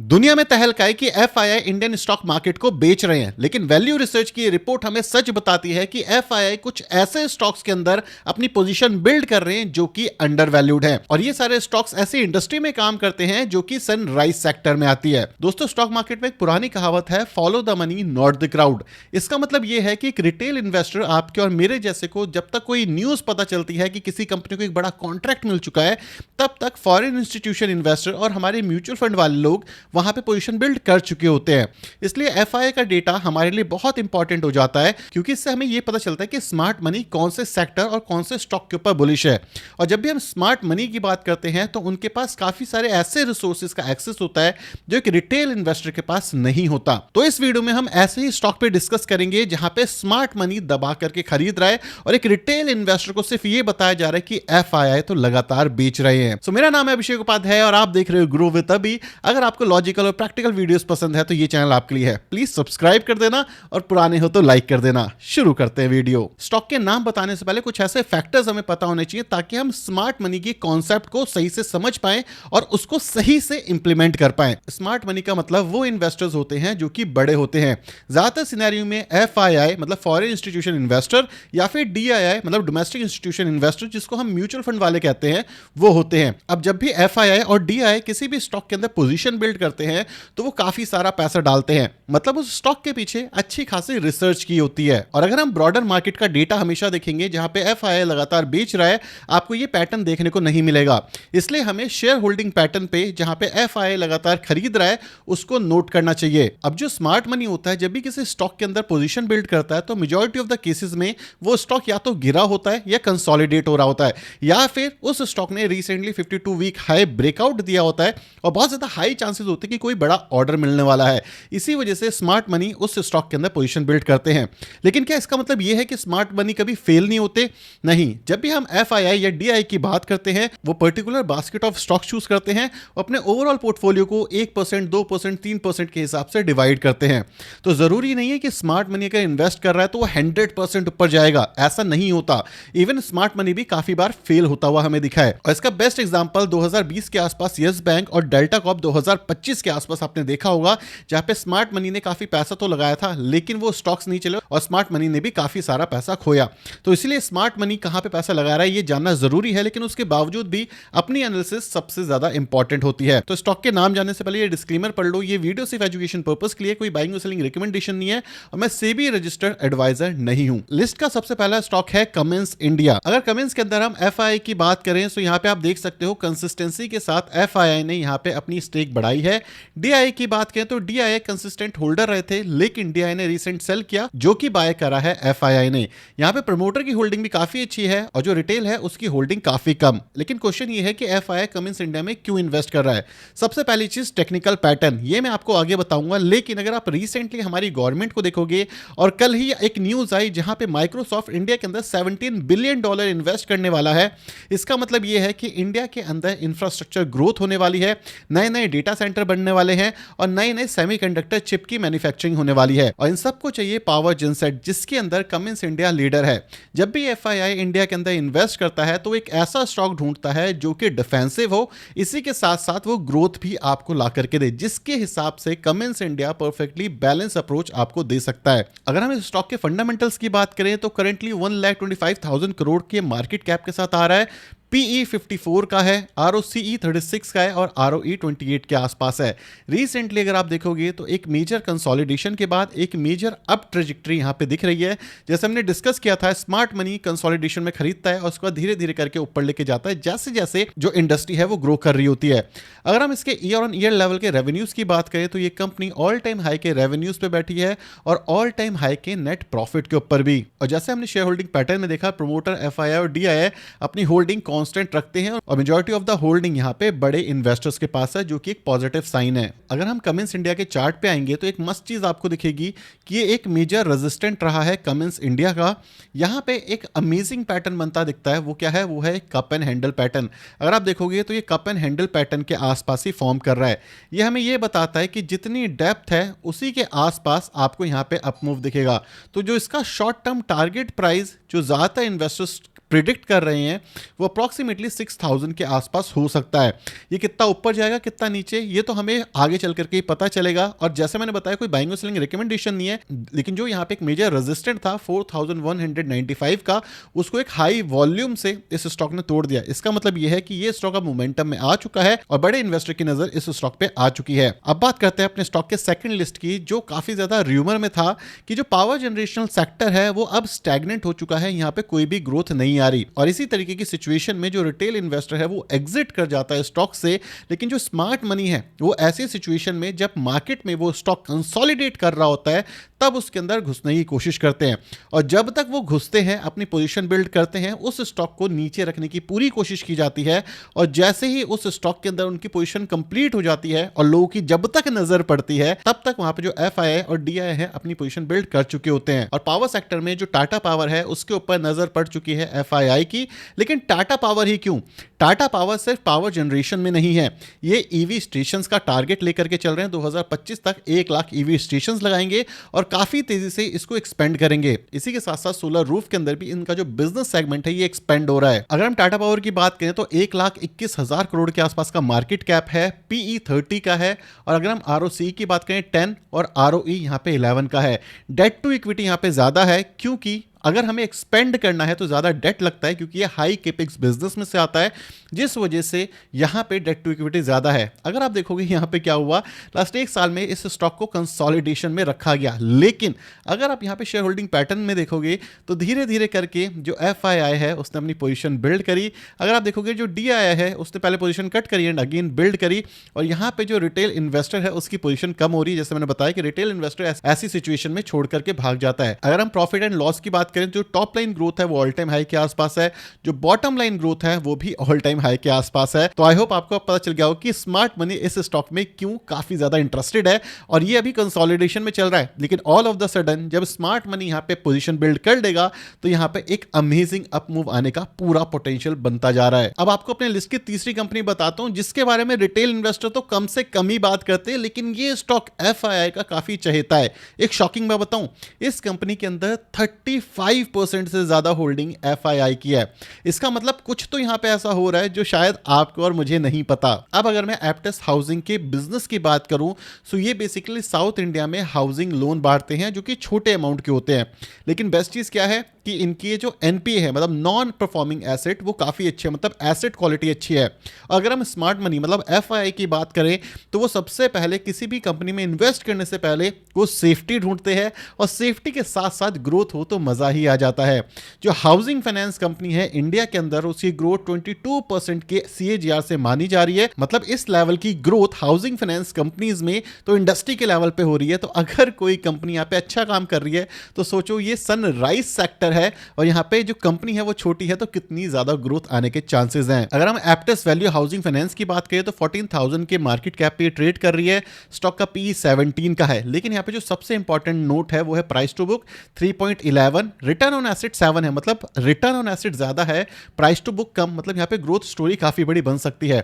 दुनिया में तहलका है कि एफआईआई इंडियन स्टॉक मार्केट को बेच रहे हैं, लेकिन वैल्यू रिसर्च की रिपोर्ट हमें सच बताती है कि एफआईआई कुछ ऐसे स्टॉक्स के अंदर अपनी पोजीशन बिल्ड कर रहे हैं जो कि अंडर वैल्यूड है। और ये सारे स्टॉक्स ऐसी इंडस्ट्री में काम करते हैं जो कि सनराइज सेक्टर में आती है। दोस्तों, स्टॉक मार्केट में एक पुरानी कहावत है, follow the money not the crowd. इसका मतलब ये है कि एक रिटेल इन्वेस्टर आपके और मेरे जैसे को जब तक कोई न्यूज पता चलती है कि किसी कंपनी को एक बड़ा कॉन्ट्रैक्ट मिल चुका है, तब तक फॉरेन इंस्टीट्यूशन इन्वेस्टर और हमारे म्यूचुअल फंड वाले लोग वहां पे पोजीशन बिल्ड कर चुके होते हैं। इसलिए एफआईआई का डेटा हमारे लिए बहुत इंपॉर्टेंट हो जाता है, क्योंकि इससे हमें यह पता चलता है कि स्मार्ट मनी कौन से सेक्टर और कौन से स्टॉक के ऊपर बुलिश है। और जब भी हम स्मार्ट मनी की बात करते हैं तो उनके पास काफी सारे ऐसे रिसोर्सेज का एक्सेस होता है जो एक रिटेल इन्वेस्टर के पास नहीं होता। तो इस वीडियो में हम ऐसे ही स्टॉक पे डिस्कस करेंगे जहां पे स्मार्ट मनी दबा करके खरीद रहा है और एक रिटेल इन्वेस्टर को सिर्फ ये बताया जा रहा है कि एफआईआई तो लगातार बेच रहे हैं। सो मेरा नाम है अभिषेक उपाध्याय और आप देख रहे हो ग्रो विद अभी। अगर आपको लॉजिकल और प्रैक्टिकल वीडियोस पसंद है तो ये चैनल आपके लिए है। प्लीज सब्सक्राइब कर देना और पुराने हो तो लाइक कर देना। शुरू करते हैं वीडियो। स्टॉक के नाम बताने से पहले कुछ ऐसे फैक्टर्स हमें पता होने चाहिए ताकि हम स्मार्ट मनी की कॉन्सेप्ट को सही से समझ पाएं और उसको सही से इंप्लीमेंट कर पाएं। स्मार्ट मनी का मतलब वो इन्वेस्टर्स होते हैं जो कि बड़े होते हैं। ज्यादातर सिनेरियो में एफआईआई मतलब फॉरेन इंस्टीट्यूशन इन्वेस्टर या फिर डीआईआई मतलब डोमेस्टिक इंस्टीट्यूशन इन्वेस्टर, जिसको हम म्यूचुअल फंड वाले कहते हैं, वो होते हैं। अब जब भी एफआईआई और डीआईआई किसी भी स्टॉक के अंदर पोजीशन बिल्ड करते हैं तो वो काफी सारा पैसा डालते हैं, मतलब उस स्टॉक के पीछे अच्छी खासी रिसर्च की होती है। और अगर हम ब्रॉडर मार्केट का डेटा हमेशा देखेंगे जहां पे एफआईआई लगातार बेच रहा है, आपको ये पैटर्न देखने को नहीं मिलेगा। इसलिए हमें शेयर होल्डिंग पैटर्न पे जहां पे एफआईआई लगातार खरीद रहा है उसको नोट करना चाहिए। अब जो स्मार्ट मनी होता है, जब भी किसी स्टॉक के अंदर पोजीशन बिल्ड करता है तो मेजॉरिटी ऑफ द केसेस में वो स्टॉक या तो गिरा होता है या कंसोलिडेट हो रहा होता है, या फिर उस स्टॉक ने रिसेंटली 52 वीक हाई ब्रेकआउट दिया होता है और बहुत ज्यादा हाई चांसेस होते हैं कि कोई बड़ा ऑर्डर मिलने वाला है। इसी वजह से स्मार्ट मनी उस स्टॉक के अंदर पोजीशन बिल्ड करते हैं। लेकिन क्या इसका मतलब यह है कि स्मार्ट मनी कभी फेल नहीं होते? नहीं। जब भी हम एफआईआई या डीआई की बात करते हैं, वो particular basket of stock choose करते हैं और अपने ओवरऑल पोर्टफोलियो को 1%, 2%, 3% के हिसाब से डिवाइड करते हैं। तो जरूरी नहीं है कि स्मार्ट मनी अगर इन्वेस्ट कर रहा है तो वो 100% ऊपर जाएगा, ऐसा नहीं होता। इवन स्मार्ट मनी भी काफी बार फेल होता हुआ हमें दिखा है। और इसका बेस्ट एग्जांपल 2020 के आसपास यस बैंक और डेल्टा कॉर्प 2025 के आसपास आपने देखा होगा, जहां पे स्मार्ट मनी ने काफी पैसा तो लगाया था लेकिन वो स्टॉक्स नहीं चले और स्मार्ट मनी ने भी काफी सारा पैसा खोया। तो इसलिए स्मार्ट मनी कहां पे पैसा लगा रहा है ये जानना जरूरी है, लेकिन उसके बावजूद भी अपनी एनालिसिस सबसे ज्यादा इंपॉर्टेंट होती है। तो स्टॉक के नाम जानने से पहले ये डिस्क्लेमर पढ़ लो, ये वीडियो सिर्फ एजुकेशन पर्पस के लिए, कोई बाइंग और सेलिंग रिकमेंडेशन नहीं है और मैं सेबी रजिस्टर्ड एडवाइजर नहीं हूं। लिस्ट का सबसे पहला स्टॉक है कमिंस इंडिया। अगर कमिंस के अंदर हम एफआईआई की बात करें तो यहां पे आप देख सकते हो कंसिस्टेंसी के साथ एफआईआई ने यहां पे अपनी स्टेक बढ़ाई है। डीआईआई की बात करें तो डीआईआई कंसिस्टेंट होल्डर रहे थे, लेकिन डीआईआई ने रिसेंट सेल किया जो कि बाय करा है एफआईआई ने। यहां पे प्रमोटर की होल्डिंग भी काफी अच्छी है और जो रिटेल है उसकी होल्डिंग काफी कम। लेकिन क्वेश्चन ये है कि एफआईआई कमिंस इंडिया में क्यों इन्वेस्ट कर रहा है? सबसे पहली चीज टेक्निकल पैटर्न, ये मैं आपको आगे बताऊंगा। लेकिन अगर आप रिसेंटली हमारी गवर्नमेंट को देखोगे और कल ही एक न्यूज आई जहां पे माइक्रोसॉफ्ट इंडिया के अंदर $17 बिलियन इन्वेस्ट करने वाला है। इसका मतलब यह है कि इंडिया के अंदर इंफ्रास्ट्रक्चर ग्रोथ होने वाली है, नए नए डेटा सेंटर बनने वाले हैं और नए नए सेमीकंडक्टर चिप की मैन्युफैक्चरिंग होने वाली है। और इन सबको चाहिए पावर जेनसेट, जिसके अंदर कमिंस इंडिया लीडर है। जब भी एफआईआई इंडिया के अंदर इन्वेस्ट करता है तो एक ऐसा स्टॉक ढूंढता है जो कि डिफेंसिव हो, इसी के साथ साथ वो ग्रोथ भी आपको ला करके दे, जिसके हिसाब से Cummins India perfectly balance approach आपको दे सकता है। अगर हम इस स्टॉक के फंडामेंटल्स की बात करें तो करंटली 1,25,000 करोड़ के मार्केट कैप के साथ आ रहा है। PE 54 का है, ROCE 36 का है और ROE 28 के आसपास है। रिसेंटली अगर आप देखोगे तो एक मेजर कंसोलिडेशन के बाद एक मेजर अप ट्रेजेक्टरी यहां पे दिख रही है। जैसे हमने डिस्कस किया था, स्मार्ट मनी कंसोलिडेशन में खरीदता है और उसके बाद धीरे धीरे करके ऊपर लेके जाता है जैसे जैसे जो इंडस्ट्री है वो ग्रो कर रही होती है। अगर हम इसके ईयर ऑन ईयर लेवल के रेवेन्यूज की बात करें तो ये कंपनी ऑल टाइम हाई के रेवेन्यूज पे बैठी है और ऑल टाइम हाई के नेट प्रॉफिट के ऊपर भी। और जैसे हमने शेयर होल्डिंग पैटर्न में देखा, प्रमोटर एफआईआई और डीआईआई अपनी होल्डिंग कांस्टेंट रखते हैं और मेजॉरिटी ऑफ द होल्डिंग यहां पे बड़े इन्वेस्टर्स के पास है, जो कि एक पॉजिटिव साइन है। अगर हम कमिंस इंडिया के चार्ट पे आएंगे तो एक मस्त चीज आपको दिखेगी कि ये एक मेजर रेजिस्टेंट रहा है कमिंस इंडिया का। यहां पे एक अमेजिंग पैटर्न बनता दिखता है, वो क्या है? वो है कप एंड हैंडल पैटर्न। अगर आप देखोगे तो ये कप एंड हैंडल पैटर्न के आसपास ही फॉर्म कर रहा है। ये हमें ये बताता है कि जितनी डेप्थ है उसी के आसपास आपको यहां पे अप मूव दिखेगा। तो जो इसका शॉर्ट टर्म टारगेट प्राइस जो ज्यादातर इन्वेस्टर्स प्रिडिक्ट कर रहे हैं वो अप्रॉक्सीमेटली 6000 के आसपास हो सकता है। ये कितना ऊपर जाएगा कितना नीचे ये तो हमें आगे चल करके ही पता चलेगा। और जैसे मैंने बताया कोई बाइंग और सेलिंग रिकमेंडेशन नहीं है, लेकिन जो यहाँ पे एक मेजर रेजिस्टेंट था 4195 का, उसको एक हाई वॉल्यूम से इस स्टॉक ने तोड़ दिया। इसका मतलब यह है कि ये स्टॉक अब मोमेंटम में आ चुका है और बड़े इन्वेस्टर की नजर इस स्टॉक पे आ चुकी है। अब बात करते हैं अपने स्टॉक के सेकंड लिस्ट की, जो काफी ज्यादा र्यूमर में था कि जो पावर जनरेशनल सेक्टर है वो अब स्टैग्नेंट हो चुका है, यहाँ पे कोई भी ग्रोथ नहीं आ रही। और इसी तरीके की सिचुएशन में जो रिटेल इन्वेस्टर है वो एग्जिट कर जाता है स्टॉक से। लेकिन जो स्मार्ट मनी है वो ऐसे सिचुएशन में जब मार्केट में वो स्टॉक कंसोलिडेट कर रहा होता है तब उसके अंदर घुसने की कोशिश करते हैं। और जब तक वो घुसते हैं अपनी पोजीशन बिल्ड करते हैं, उस स्टॉक को नीचे रखने की पूरी कोशिश की जाती है। और जैसे ही उस स्टॉक के अंदर उनकी पोजीशन कंप्लीट हो जाती है और लोगों की जब तक नजर पड़ती है तब तक वहां पे जो एफआईआई और डीआईआई है अपनी पोजीशन बिल्ड कर चुके होते हैं। और पावर सेक्टर में जो टाटा पावर है उसके ऊपर नजर पड़ चुकी है एफआईआई की। लेकिन टाटा पावर ही क्यों? टाटा पावर सिर्फ पावर जनरेशन में नहीं है, ये ईवी स्टेशंस का टारगेट लेकर के चल रहे हैं। 2025 तक 1 लाख ईवी स्टेशंस लगाएंगे और काफी तेजी से इसको एक्सपेंड करेंगे। इसी के साथ साथ सोलर रूफ के अंदर भी इनका जो बिजनेस सेगमेंट है ये एक्सपेंड हो रहा है। अगर हम टाटा पावर की बात करें तो 1,21,000 करोड़ के आसपास का मार्केट कैप है, पीई 30 का है। और अगर हम आरओसी की बात करें 10 और आरओई यहां पे 11 का है। डेट टू इक्विटी यहां पे ज्यादा है क्योंकि अगर हमें एक्सपेंड करना है तो ज्यादा डेट लगता है क्योंकि ये हाई कैपेक्स बिजनेस में से आता है, जिस वजह से यहां पे डेट टू इक्विटी ज्यादा है। अगर आप देखोगे यहां पे क्या हुआ, लास्ट 1 साल में इस स्टॉक को कंसोलिडेशन में रखा गया। लेकिन अगर आप यहां पे शेयर होल्डिंग पैटर्न में देखोगे तो धीरे धीरे करके जो एफआईआई है उसने अपनी पोजीशन बिल्ड करी। अगर आप देखोगे जो डीआईआई है उसने पहले पोजीशन कट करी एंड अगेन बिल्ड करी। और यहां पे जो रिटेल इन्वेस्टर है उसकी पोजीशन कम हो रही है। जैसे मैंने बताया कि रिटेल इन्वेस्टर ऐसी सिचुएशन में छोड़ करके भाग जाता है। अगर हम प्रॉफिट एंड लॉस की बात करें, जो टॉप लाइन ग्रोथ है वो ऑल टाइम हाई के आसपास है, जो बॉटम लाइन ग्रोथ है वो भी ऑल टाइम हाई के आसपास है। तो आई होप आपको पता चल गया हो कि स्मार्ट मनी इस स्टॉक में क्यों काफी ज्यादा इंटरेस्टेड है। और ये अभी कंसोलिडेशन में चल रहा है, लेकिन ऑल ऑफ द सडन जब स्मार्ट मनी यहां पे पोजीशन बिल्ड कर लेगा तो यहां पे एक अमेजिंग अप मूव आने का पूरा पोटेंशियल बनता जा रहा है। अब आपको अपने लिस्ट की तीसरी कंपनी बताता हूं जिसके बारे में रिटेल इन्वेस्टर तो कम से कम ही बात करते हैं, लेकिन ये स्टॉक एफआईआई का काफी चहेता है। एक शॉकिंग मैं बताऊं, इस कंपनी के अंदर 35% से ज्यादा होल्डिंग एफआईआई की है। इसका मतलब कुछ तो यहां पे ऐसा हो रहा है जो शायद आपको और मुझे नहीं पता। अब अगर मैं एप्टेस हाउसिंग के बिजनेस की बात करूं तो ये बेसिकली साउथ इंडिया में हाउसिंग लोन बांटते हैं जो कि छोटे अमाउंट के होते हैं। लेकिन बेस्ट चीज क्या है कि इनकी जो एनपीए है मतलब नॉन परफॉर्मिंग एसेट वो काफी अच्छे है, मतलब एसेट क्वालिटी अच्छी है। अगर हम स्मार्ट मनी मतलब एफआईआई की बात करें तो वो सबसे पहले किसी भी कंपनी में इन्वेस्ट करने से पहले वो सेफ्टी ढूंढते हैं और सेफ्टी के साथ साथ ग्रोथ हो तो मजा ही आ जाता है। जो हाउसिंग फाइनेंस कंपनी है इंडिया के अंदर उसकी ग्रोथ 22% के सीएजीआर से मानी जा रही है। मतलब इस लेवल की ग्रोथ हाउसिंग फाइनेंस कंपनीज में तो इंडस्ट्री के लेवल पे हो रही है। तो अगर कोई कंपनी यहाँ पे अच्छा काम कर रही है तो सोचो ये सनराइज सेक्टर है और यहाँ पे जो कंपनी है वो छोटी है तो कितनी ज्यादा ग्रोथ आने के चांसेस हैं। अगर हम एप्टेस वैल्यू हाउसिंग फाइनेंस की बात करें तो 14,000 के मार्केट कैप पे ट्रेड कर रही है। स्टॉक का पी 17 का है। लेकिन यहाँ पे जो सबसे इंपॉर्टेंट नोट है वो है price to book 3.11, return on asset 7 है, मतलब रिटर्न ऑन एसेट ज्यादा है, प्राइस टू बुक कम, मतलब यहाँ पे ग्रोथ स्टोरी काफी बड़ी बन सकती है।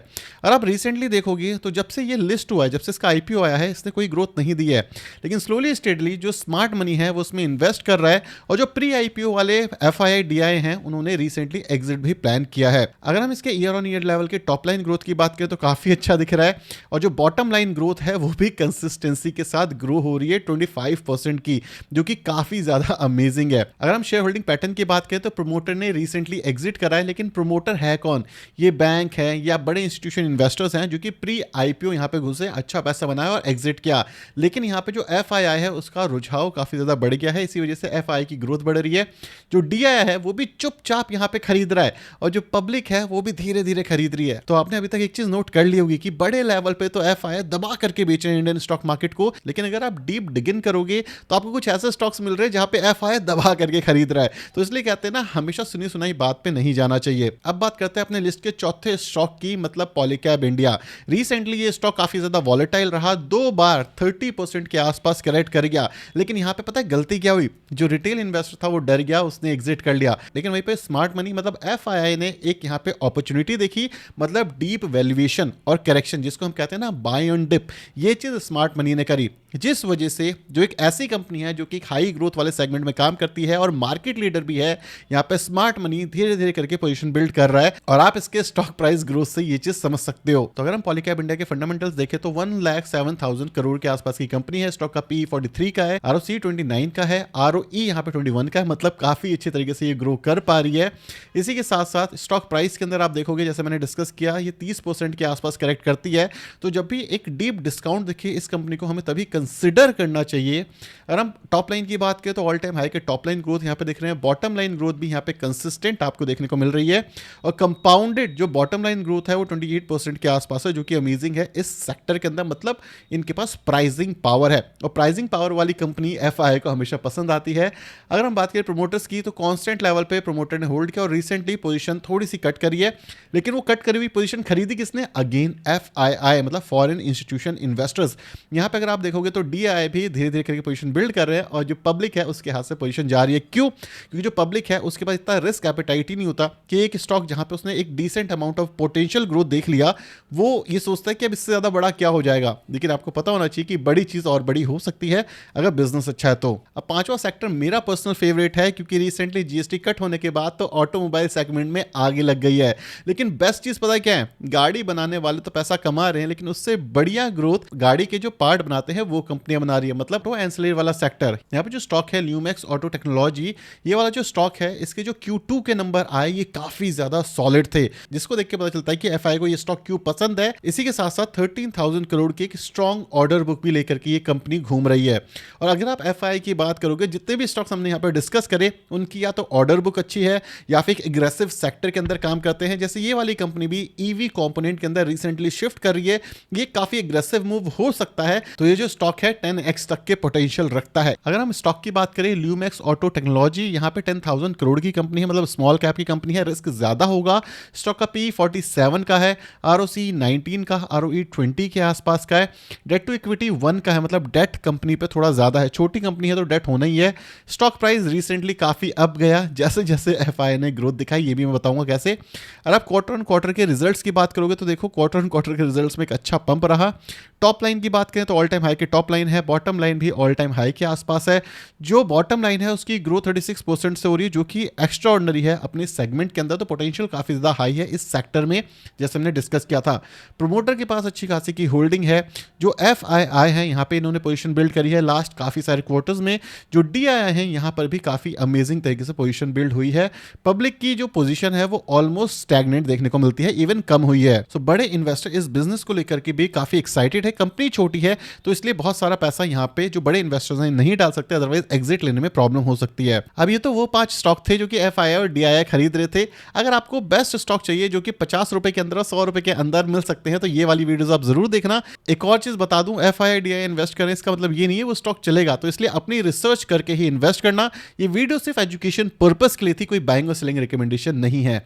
और आप रिसेंटली देखोगे तो जब से ये लिस्ट हुआ है, जब से इसका आईपीओ आया है, इसने कोई ग्रोथ नहीं दी है। लेकिन स्लोली स्टेडली जो स्मार्ट मनी है वो उसमें इन्वेस्ट कर रहा है और जो प्री आईपीओ वाले एफआईआई डीआई हैं उन्होंने रिसेंटली एग्जिट भी प्लान किया है। अगर हम इसके ईयर ऑन ईयर लेवल के टॉप लाइन ग्रोथ की बात करें तो काफी अच्छा दिख रहा है और जो बॉटम लाइन ग्रोथ है वो भी कंसिस्टेंसी के साथ ग्रो हो रही है 25% की, जो कि काफी ज्यादा अमेजिंग है। अगर हम शेयर होल्डिंग पैटर्न की बात करें तो प्रमोटर ने रिसेंटली एग्जिट करा है। लेकिन प्रमोटर है कौन? ये बैंक है या बड़े इंस्टीट्यूशन इन्वेस्टर्स हैं जो कि प्री आईपीओ यहां पे घुसे, अच्छा पैसा बनाया और एग्जिट किया। लेकिन यहां पे जो एफआईआई है उसका रुझाव काफी ज्यादा बढ़ गया है, इसी वजह से एफआईआई की ग्रोथ बढ़ रही है। जो डीआई है वो भी चुपचाप यहां पे खरीद रहा है और जो पब्लिक है वो भी धीरे धीरे खरीद रही है। तो आपने अभी तक एक चीज नोट कर ली होगी कि बड़े लेवल पे तो एफआईआई दबा करके बेच रहे हैं इंडियन स्टॉक मार्केट को, लेकिन अगर आप डीप डिगिन करोगे तो आपको कुछ ऐसे स्टॉक्स मिल रहे हैं जहां पे एफआईआई दबा करके खरीद रहा है। तो इसलिए कहते हैं ना, हमेशा सुनी सुनाई बात पे नहीं जाना चाहिए। अब बात करते हैं अपने लिस्ट के चौथे स्टॉक की, मतलब पॉलीकैब इंडिया। रिसेंटली ये स्टॉक काफी ज्यादा वॉलेटाइल रहा, 2 बार 30% के आसपास करेक्ट कर गया। लेकिन यहां पे पता है गलती क्या हुई? जो रिटेल इन्वेस्टर था वो डर गया, उसने एग्जिट कर लिया। लेकिन वहीं पे स्मार्ट मनी मतलब एफआईआई ने एक यहां पे अपॉर्चुनिटी देखी, मतलब डीप वैल्यूएशन और करेक्शन, जिसको हम कहते हैं ना बाय ऑन डिप, ये चीज स्मार्ट मनी ने करी। जिस वजह से जो एक ऐसी कंपनी है जो कि एक हाई ग्रोथ वाले सेगमेंट में काम करती है और मार्केट लीडर भी है, यहाँ पे स्मार्ट मनी धीरे धीरे करके पोजीशन बिल्ड कर रहा है और आप इसके स्टॉक प्राइस ग्रोथ से ये चीज समझ सकते हो। तो अगर हम पॉलीकैब इंडिया के फंडामेंटल्स देखें तो 1,07,000 करोड़ के आसपास की कंपनी है। स्टॉक का पी 43 का है, ROC 29 का है, ROE यहाँ पे 21 का है, मतलब काफी अच्छे तरीके से ये ग्रो कर पा रही है। इसी के साथ साथ स्टॉक प्राइस के अंदर आप देखोगे, जैसे मैंने डिस्कस किया, ये 30% के आसपास करेक्ट करती है। तो जब भी एक डीप डिस्काउंट दिखे इस कंपनी को, हमें तभी कंसिडर करना चाहिए। अगर हम टॉप लाइन की बात करें तो ऑल टाइम हाई के टॉप लाइन ग्रोथ यहाँ पे दिख रहे हैं, बॉटम लाइन ग्रोथ भी यहाँ पे कंसिस्टेंट आपको देखने को मिल रही है और कंपाउंडेड जो बॉटम लाइन ग्रोथ है वो 28% के आसपास है, जो कि अमेजिंग है इस सेक्टर के अंदर। मतलब इनके पास प्राइसिंग पावर है और प्राइसिंग पावर वाली कंपनी एफआईआई को हमेशा पसंद आती है। अगर हम बात करें प्रमोटर्स की तो कांस्टेंट लेवल पे प्रमोटर ने होल्ड किया और रिसेंटली पोजीशन थोड़ी सी कट करी है, लेकिन वो कट करी हुई पोजीशन खरीदी किसने? अगेन एफआईआई, मतलब फॉरेन इंस्टीट्यूशन इन्वेस्टर्स। यहां पे अगर आप देखोगे तो डीआईआई भी धीरे धीरे करके पोजीशन बिल्ड कर रहे हैं और जो पब्लिक है उसके हाथ से पोजीशन जा रही है। क्यों? क्योंकि जो पब्लिक है उसके पास इतना रिस्क एपेटाइट ही नहीं होता कि एक स्टॉक जहां पे उसने एक decent amount of potential growth देख लिया, वो ये सोचता है कि अब इससे ज्यादा बड़ा क्या हो जाएगा। लेकिन आपको पता होना चाहिए कि बड़ी चीज और बड़ी हो सकती है अगर बिजनेस अच्छा है तो। अब पांचवा सेक्टर मेरा पर्सनल फेवरेट है, क्योंकि रिसेंटली जीएसटी कट होने के बाद तो ऑटोमोबाइल सेगमेंट में आगे लग गई है। लेकिन बेस्ट चीज पता है क्या है? गाड़ी बनाने वाले तो पैसा कमा रहे हैं, लेकिन उससे बढ़िया ग्रोथ गाड़ी के जो पार्ट बनाते हैं वो कंपनियां बना रही है, मतलब वो एंसिलरी वाला सेक्टर। यहाँ पे जो स्टॉक है ल्यूमैक्स ऑटो टेक्नोलॉजी, ये वाला जो स्टॉक है इसके जो Q2 के नंबर आए ये काफी ज्यादा सॉलिड थे, जिसको देख के पता चलता है कि एफआई को ये स्टॉक क्यों पसंद है। इसी के साथ साथ 13,000 करोड़ की एक स्ट्रॉन्ग ऑर्डर बुक भी लेकर के ये कंपनी घूम रही है। और अगर आप एफआई की बात करोगे, जितने भी स्टॉक्स हमने यहाँ पर डिस्कस करे उनकी या तो ऑर्डर बुक अच्छी है या फिर एक एग्रेसिव सेक्टर के अंदर काम करते हैं। जैसे ये वाली कंपनी भी ईवी कंपोनेंट के अंदर रिसेंटली शिफ्ट कर रही है, ये काफी एग्रेसिव मूव हो सकता है। तो ये जो स्टॉक है 10x तक के पोटेंशियल रखता है। अगर हम स्टॉक की बात करें ल्यूमैक्स ऑटो टेक्नोलॉजी, यहाँ पे 10,000 करोड़ की कंपनी है, मतलब स्मॉल कैप की कंपनी है, रिस्क ज्यादा होगा। स्टॉक का पी 47 का है, ROC 19 का, ROE 20 के आसपास का है, डेट टू इक्विटी 1 का है, मतलब डेट कंपनी पे थोड़ा ज्यादा है। छोटी कंपनी है तो डेट होना ही है। स्टॉक प्राइस रिसेंटली काफी अप गया जैसे जैसे एफआई ने ग्रोथ दिखाई, ये भी मैं बताऊंगा कैसे। अगर आप क्वार्टर ऑन क्वार्टर के रिजल्ट्स की बात करोगे तो देखो क्वार्टर ऑन क्वार्टर के रिजल्ट्स में एक अच्छा पंप रहा। टॉप लाइन की बात करें तो ऑल टाइम हाई के टॉप लाइन है, बॉटम लाइन भी ऑल टाइम हाई के आसपास है। जो बॉटम लाइन है उसकी ग्रोथ 36% से हो रही है, जो कि एक्स्ट्रा ऑर्डिनरी है अपने सेगमेंट के अंदर। तो पोटेंशियल काफी ज्यादा हाई है इस सेक्टर में, जैसे हमने डिस्कस किया था। प्रमोटर के पास अच्छी खासी की होल्डिंग है। जो एफआईआई है यहाँ पे इन्होंने पोजीशन बिल्ड करी है लास्ट काफी सारे क्वार्टर्स में। जो डीआईआई है यहाँ पर भी काफी अमेजिंग तरीके से पोजीशन बिल्ड हुई है। पब्लिक की जो पोजीशन है वो ऑलमोस्ट स्टैग्नेंट देखने को मिलती है, इवन कम हुई है। सो बड़े इन्वेस्टर इस बिजनेस को लेकर के भी काफी एक्साइटेड है। कंपनी छोटी है तो इसलिए बहुत सारा पैसा यहाँ पे जो बड़े इन्वेस्टर्स हैं नहीं डाल सकते, अदरवाइज एग्जिट लेने में प्रॉब्लम हो सकती है। अब ये तो वो 5 स्टॉक थे जो कि एफआईआई और डीआईआई खरीद रहे थे। अगर आपको बेस्ट स्टॉक चाहिए जो कि 50 रुपए के अंदर 100 रुपए के अंदर मिल सकते हैं तो ये वाली वीडियोस आप जरूर देखना। एक और चीज बता दूं, एफआईआई डीआईआई इन्वेस्ट करें इसका मतलब ये नहीं है वो स्टॉक चलेगा, तो इसलिए अपनी रिसर्च करके ही इन्वेस्ट करना। ये वीडियो सिर्फ एजुकेशन पर्पस के लिए थी, कोई बाइंग और सेलिंग रिकमेंडेशन नहीं है।